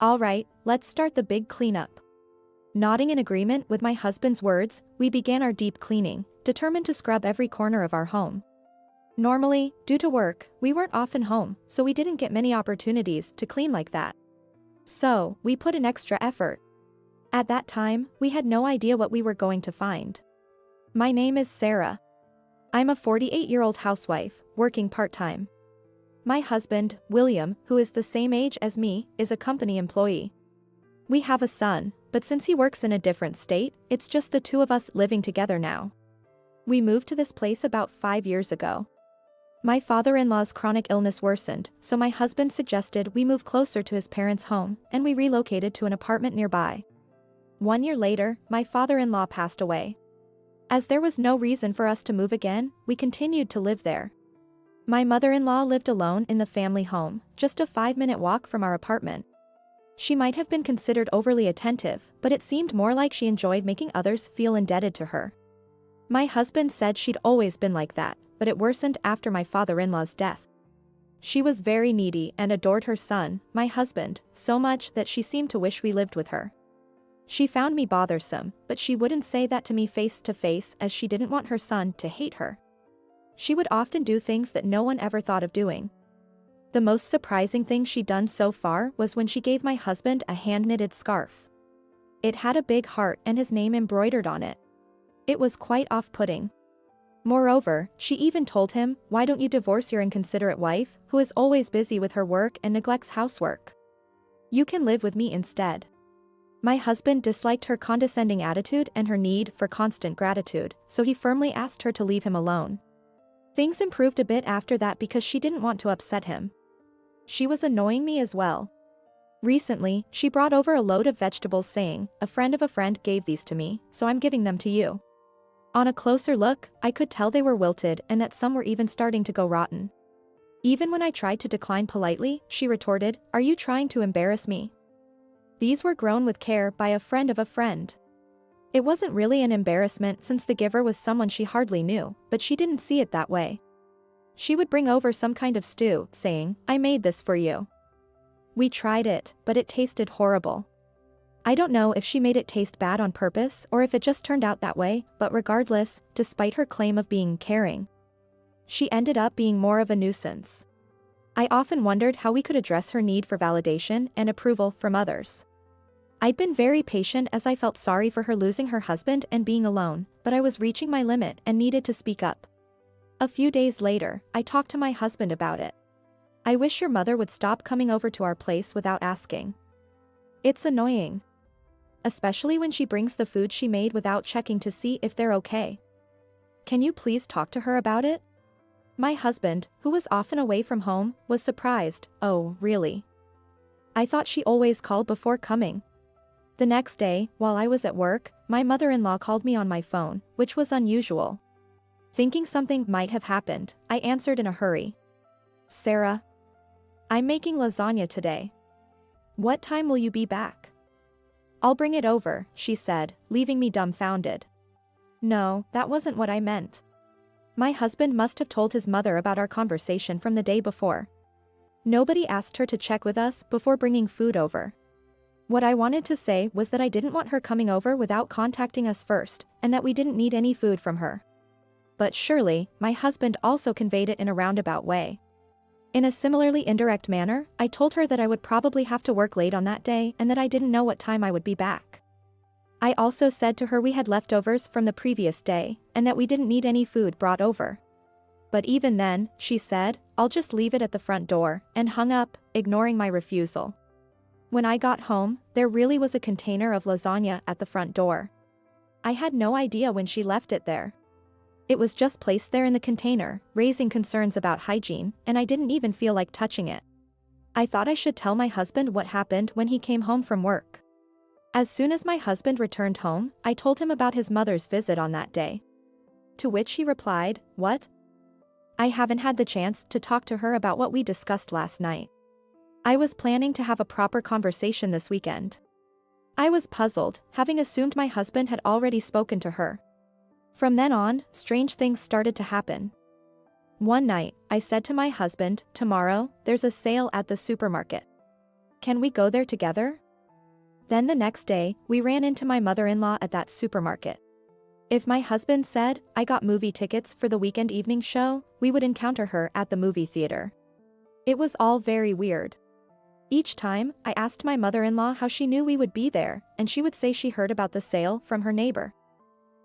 Alright, let's start the big cleanup. Nodding in agreement with my husband's words, we began our deep cleaning, determined to scrub every corner of our home. Normally, due to work, we weren't often home, so we didn't get many opportunities to clean like that. So, we put in extra effort. At that time, we had no idea what we were going to find. My name is Sarah. I'm a 48-year-old housewife, working part-time. My husband, William, who is the same age as me, is a company employee. We have a son, but since he works in a different state, it's just the two of us living together now. We moved to this place about 5 years ago. My father-in-law's chronic illness worsened, so my husband suggested we move closer to his parents' home, and we relocated to an apartment nearby. 1 year later, my father-in-law passed away. As there was no reason for us to move again, we continued to live there. My mother-in-law lived alone in the family home, just a 5-minute walk from our apartment. She might have been considered overly attentive, but it seemed more like she enjoyed making others feel indebted to her. My husband said she'd always been like that, but it worsened after my father-in-law's death. She was very needy and adored her son, my husband, so much that she seemed to wish we lived with her. She found me bothersome, but she wouldn't say that to me face to face as she didn't want her son to hate her. She would often do things that no one ever thought of doing. The most surprising thing she'd done so far was when she gave my husband a hand-knitted scarf. It had a big heart and his name embroidered on it. It was quite off-putting. Moreover, she even told him, "Why don't you divorce your inconsiderate wife, who is always busy with her work and neglects housework? You can live with me instead." My husband disliked her condescending attitude and her need for constant gratitude, so he firmly asked her to leave him alone. Things improved a bit after that because she didn't want to upset him. She was annoying me as well. Recently, she brought over a load of vegetables saying, "A friend of a friend gave these to me, so I'm giving them to you." On a closer look, I could tell they were wilted and that some were even starting to go rotten. Even when I tried to decline politely, she retorted, "Are you trying to embarrass me?" These were grown with care by a friend of a friend. It wasn't really an embarrassment since the giver was someone she hardly knew, but she didn't see it that way. She would bring over some kind of stew, saying, "I made this for you." We tried it, but it tasted horrible. I don't know if she made it taste bad on purpose or if it just turned out that way, but regardless, despite her claim of being caring, she ended up being more of a nuisance. I often wondered how we could address her need for validation and approval from others. I'd been very patient as I felt sorry for her losing her husband and being alone, but I was reaching my limit and needed to speak up. A few days later, I talked to my husband about it. "I wish your mother would stop coming over to our place without asking. It's annoying. Especially when she brings the food she made without checking to see if they're okay. Can you please talk to her about it?" My husband, who was often away from home, was surprised. "Oh, really? I thought she always called before coming." The next day, while I was at work, my mother-in-law called me on my phone, which was unusual. Thinking something might have happened, I answered in a hurry. "Sarah, I'm making lasagna today. What time will you be back?" "I'll bring it over," she said, leaving me dumbfounded. No, that wasn't what I meant. My husband must have told his mother about our conversation from the day before. Nobody asked her to check with us before bringing food over. What I wanted to say was that I didn't want her coming over without contacting us first, and that we didn't need any food from her. But surely, my husband also conveyed it in a roundabout way. In a similarly indirect manner, I told her that I would probably have to work late on that day and that I didn't know what time I would be back. I also said to her we had leftovers from the previous day, and that we didn't need any food brought over. But even then, she said, "I'll just leave it at the front door," and hung up, ignoring my refusal. When I got home, there really was a container of lasagna at the front door. I had no idea when she left it there. It was just placed there in the container, raising concerns about hygiene, and I didn't even feel like touching it. I thought I should tell my husband what happened when he came home from work. As soon as my husband returned home, I told him about his mother's visit on that day. To which he replied, "What? I haven't had the chance to talk to her about what we discussed last night. I was planning to have a proper conversation this weekend." I was puzzled, having assumed my husband had already spoken to her. From then on, strange things started to happen. One night, I said to my husband, "Tomorrow, there's a sale at the supermarket. Can we go there together? Then the next day, we ran into my mother-in-law at that supermarket. If my husband said, I got movie tickets for the weekend evening show, we would encounter her at the movie theater. It was all very weird. Each time, I asked my mother-in-law how she knew we would be there, and she would say she heard about the sale from her neighbor.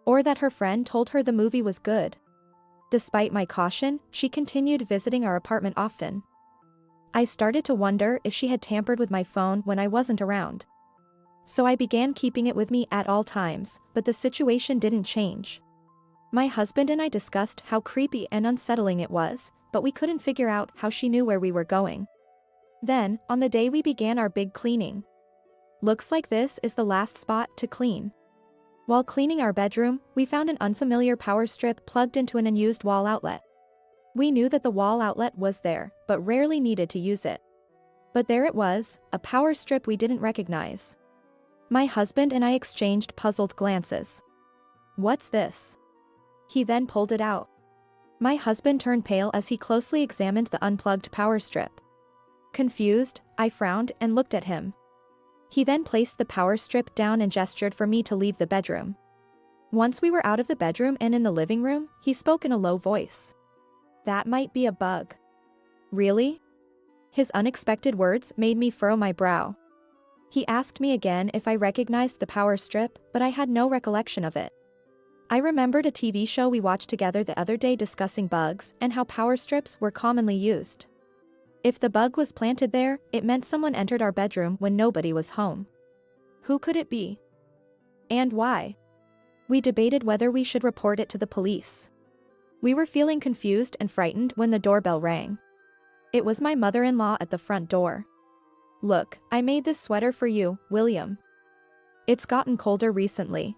Or that her friend told her the movie was good. Despite my caution, she continued visiting our apartment often. I started to wonder if she had tampered with my phone when I wasn't around. So I began keeping it with me at all times, but the situation didn't change. My husband and I discussed how creepy and unsettling it was, but we couldn't figure out how she knew where we were going. Then, on the day we began our big cleaning. Looks like this is the last spot to clean. While cleaning our bedroom, we found an unfamiliar power strip plugged into an unused wall outlet. We knew that the wall outlet was there, but rarely needed to use it. But there it was, a power strip we didn't recognize. My husband and I exchanged puzzled glances. What's this? He then pulled it out. My husband turned pale as he closely examined the unplugged power strip. Confused, I frowned and looked at him. He then placed the power strip down and gestured for me to leave the bedroom. Once we were out of the bedroom and in the living room, he spoke in a low voice. That might be a bug. Really? His unexpected words made me furrow my brow. He asked me again if I recognized the power strip, but I had no recollection of it. I remembered a TV show we watched together the other day discussing bugs and how power strips were commonly used. If the bug was planted there, it meant someone entered our bedroom when nobody was home. Who could it be? And why? We debated whether we should report it to the police. We were feeling confused and frightened when the doorbell rang. It was my mother-in-law at the front door. Look, I made this sweater for you, William. It's gotten colder recently.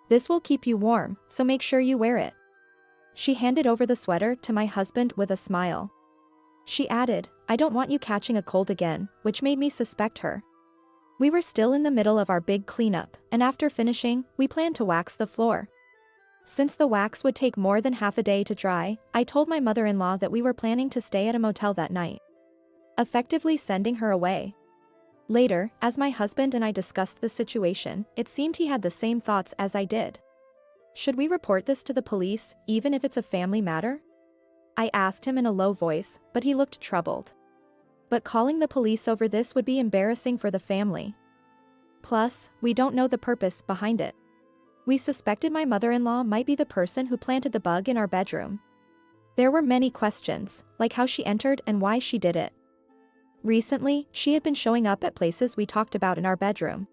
This will keep you warm, so make sure you wear it. She handed over the sweater to my husband with a smile. She added, I don't want you catching a cold again, which made me suspect her. We were still in the middle of our big cleanup, and after finishing, we planned to wax the floor. Since the wax would take more than half a day to dry, I told my mother-in-law that we were planning to stay at a motel that night, effectively sending her away. Later, as my husband and I discussed the situation, it seemed he had the same thoughts as I did. Should we report this to the police, even if it's a family matter? I asked him in a low voice, but he looked troubled. But calling the police over this would be embarrassing for the family. Plus, we don't know the purpose behind it. We suspected my mother-in-law might be the person who planted the bug in our bedroom. There were many questions, like how she entered and why she did it. Recently, she had been showing up at places we talked about in our bedroom.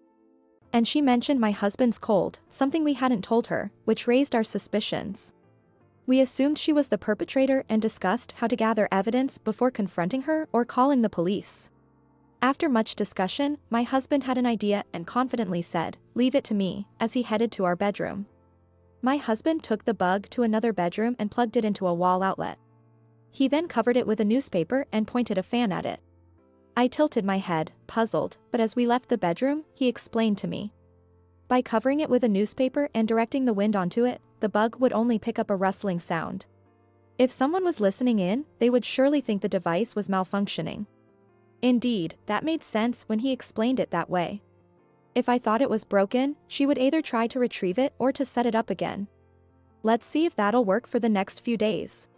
And she mentioned my husband's cold, something we hadn't told her, which raised our suspicions. We assumed she was the perpetrator and discussed how to gather evidence before confronting her or calling the police. After much discussion, my husband had an idea and confidently said, "Leave it to me," as he headed to our bedroom. My husband took the bug to another bedroom and plugged it into a wall outlet. He then covered it with a newspaper and pointed a fan at it. I tilted my head, puzzled, but as we left the bedroom, he explained to me. By covering it with a newspaper and directing the wind onto it, the bug would only pick up a rustling sound. If someone was listening in, they would surely think the device was malfunctioning. Indeed, that made sense when he explained it that way. If I thought it was broken, she would either try to retrieve it or to set it up again. Let's see if that'll work for the next few days.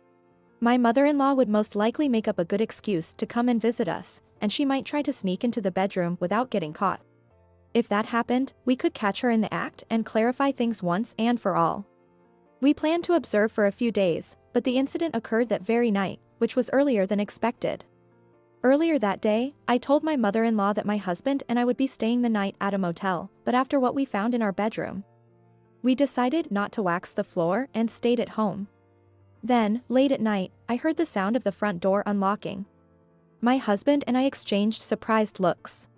My mother-in-law would most likely make up a good excuse to come and visit us, and she might try to sneak into the bedroom without getting caught. If that happened, we could catch her in the act and clarify things once and for all. We planned to observe for a few days, but the incident occurred that very night, which was earlier than expected. Earlier that day, I told my mother-in-law that my husband and I would be staying the night at a motel, but after what we found in our bedroom, we decided not to wax the floor and stayed at home. Then, late at night, I heard the sound of the front door unlocking. My husband and I exchanged surprised looks.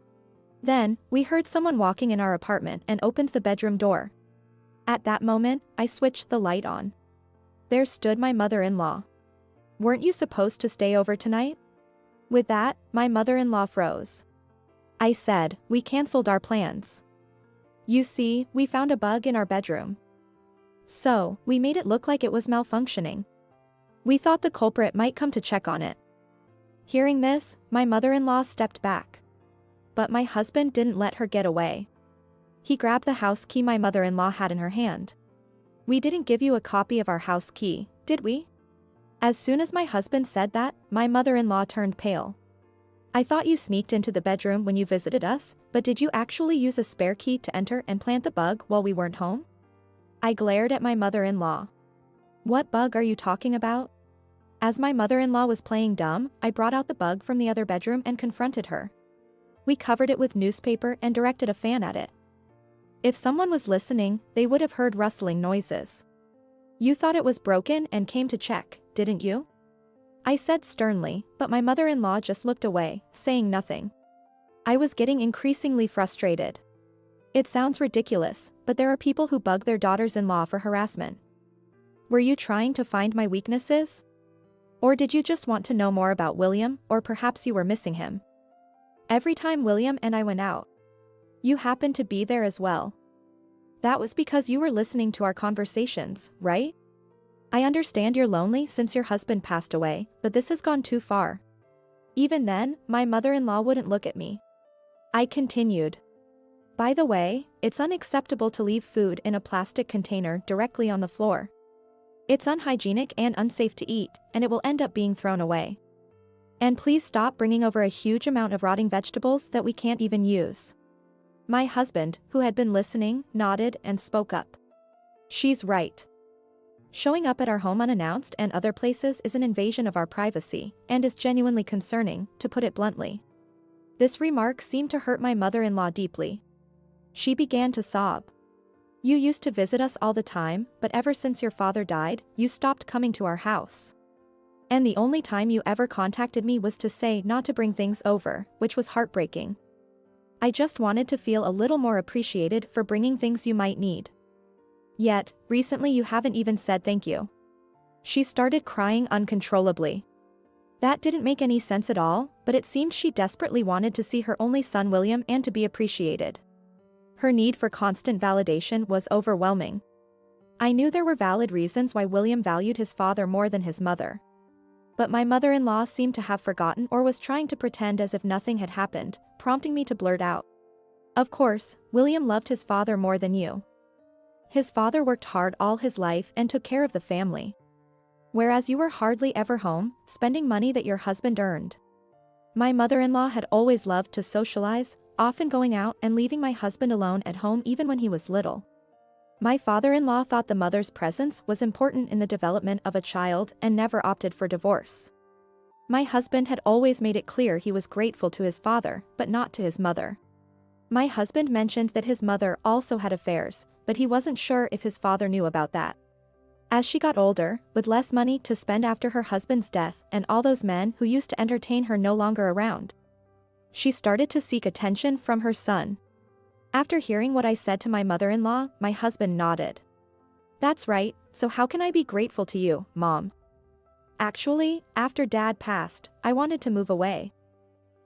Then, we heard someone walking in our apartment and opened the bedroom door. At that moment, I switched the light on. There stood my mother-in-law. "Weren't you supposed to stay over tonight?" With that, my mother-in-law froze. I said, "We canceled our plans. You see, we found a bug in our bedroom. So, we made it look like it was malfunctioning. We thought the culprit might come to check on it." Hearing this, my mother-in-law stepped back. But my husband didn't let her get away. He grabbed the house key my mother-in-law had in her hand. "We didn't give you a copy of our house key, did we?" As soon as my husband said that, my mother-in-law turned pale. "I thought you sneaked into the bedroom when you visited us, but did you actually use a spare key to enter and plant the bug while we weren't home?" I glared at my mother-in-law. "What bug are you talking about?" As my mother-in-law was playing dumb, I brought out the bug from the other bedroom and confronted her. We covered it with newspaper and directed a fan at it. If someone was listening, they would have heard rustling noises. "You thought it was broken and came to check, didn't you?" I said sternly, but my mother-in-law just looked away, saying nothing. I was getting increasingly frustrated. It sounds ridiculous, but there are people who bug their daughters-in-law for harassment. Were you trying to find my weaknesses? Or did you just want to know more about William, or perhaps you were missing him? Every time William and I went out, you happened to be there as well. That was because you were listening to our conversations, right? I understand you're lonely since your husband passed away, but this has gone too far. Even then, my mother-in-law wouldn't look at me. I continued. By the way, it's unacceptable to leave food in a plastic container directly on the floor. It's unhygienic and unsafe to eat, and it will end up being thrown away. And please stop bringing over a huge amount of rotting vegetables that we can't even use. My husband, who had been listening, nodded and spoke up. She's right. Showing up at our home unannounced and other places is an invasion of our privacy, and is genuinely concerning, to put it bluntly. This remark seemed to hurt my mother-in-law deeply. She began to sob. "You used to visit us all the time, but ever since your father died, you stopped coming to our house. And the only time you ever contacted me was to say not to bring things over, which was heartbreaking. I just wanted to feel a little more appreciated for bringing things you might need. Yet, recently you haven't even said thank you." She started crying uncontrollably. That didn't make any sense at all, but it seemed she desperately wanted to see her only son William and to be appreciated. Her need for constant validation was overwhelming. I knew there were valid reasons why William valued his father more than his mother. But my mother-in-law seemed to have forgotten or was trying to pretend as if nothing had happened, prompting me to blurt out. "Of course, William loved his father more than you. His father worked hard all his life and took care of the family. Whereas you were hardly ever home, spending money that your husband earned." My mother-in-law had always loved to socialize, often going out and leaving my husband alone at home even when he was little. My father-in-law thought the mother's presence was important in the development of a child and never opted for divorce. My husband had always made it clear he was grateful to his father, but not to his mother. My husband mentioned that his mother also had affairs, but he wasn't sure if his father knew about that. As she got older, with less money to spend after her husband's death and all those men who used to entertain her no longer around, she started to seek attention from her son. After hearing what I said to my mother-in-law, my husband nodded. "That's right, so how can I be grateful to you, Mom?" "Actually, after Dad passed, I wanted to move away.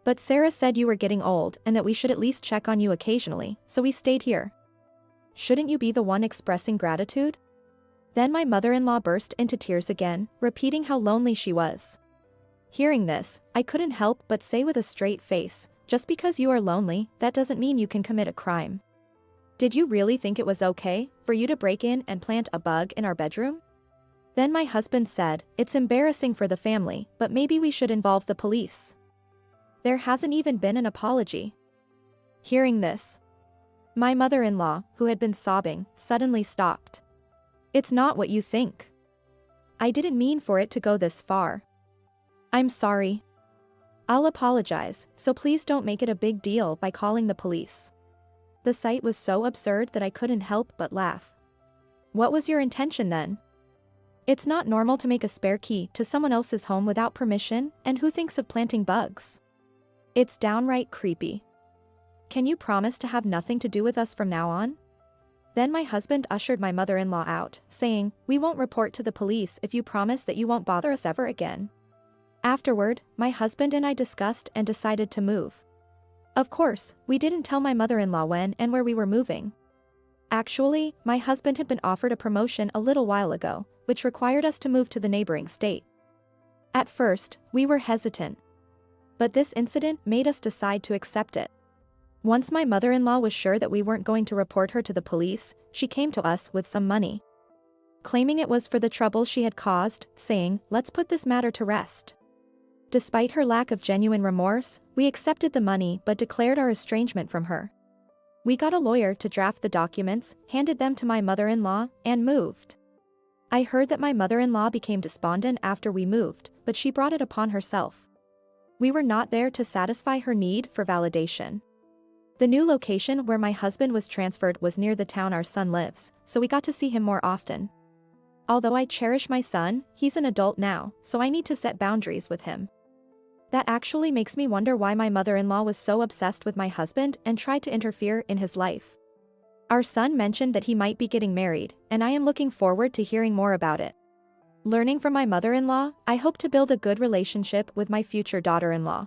But Sarah said you were getting old and that we should at least check on you occasionally, so we stayed here. Shouldn't you be the one expressing gratitude?" Then my mother-in-law burst into tears again, repeating how lonely she was. Hearing this, I couldn't help but say with a straight face, "Just because you are lonely, that doesn't mean you can commit a crime. Did you really think it was okay for you to break in and plant a bug in our bedroom?" Then my husband said, "It's embarrassing for the family, but maybe we should involve the police. There hasn't even been an apology." Hearing this, my mother-in-law, who had been sobbing, suddenly stopped. "It's not what you think. I didn't mean for it to go this far. I'm sorry. I'll apologize, so please don't make it a big deal by calling the police." The sight was so absurd that I couldn't help but laugh. "What was your intention then? It's not normal to make a spare key to someone else's home without permission, and who thinks of planting bugs? It's downright creepy. Can you promise to have nothing to do with us from now on?" Then my husband ushered my mother-in-law out, saying, "We won't report to the police if you promise that you won't bother us ever again." Afterward, my husband and I discussed and decided to move. Of course, we didn't tell my mother-in-law when and where we were moving. Actually, my husband had been offered a promotion a little while ago, which required us to move to the neighboring state. At first, we were hesitant. But this incident made us decide to accept it. Once my mother-in-law was sure that we weren't going to report her to the police, she came to us with some money, claiming it was for the trouble she had caused, saying, "Let's put this matter to rest." Despite her lack of genuine remorse, we accepted the money but declared our estrangement from her. We got a lawyer to draft the documents, handed them to my mother-in-law, and moved. I heard that my mother-in-law became despondent after we moved, but she brought it upon herself. We were not there to satisfy her need for validation. The new location where my husband was transferred was near the town our son lives, so we got to see him more often. Although I cherish my son, he's an adult now, so I need to set boundaries with him. That actually makes me wonder why my mother-in-law was so obsessed with my husband and tried to interfere in his life. Our son mentioned that he might be getting married, and I am looking forward to hearing more about it. Learning from my mother-in-law, I hope to build a good relationship with my future daughter-in-law.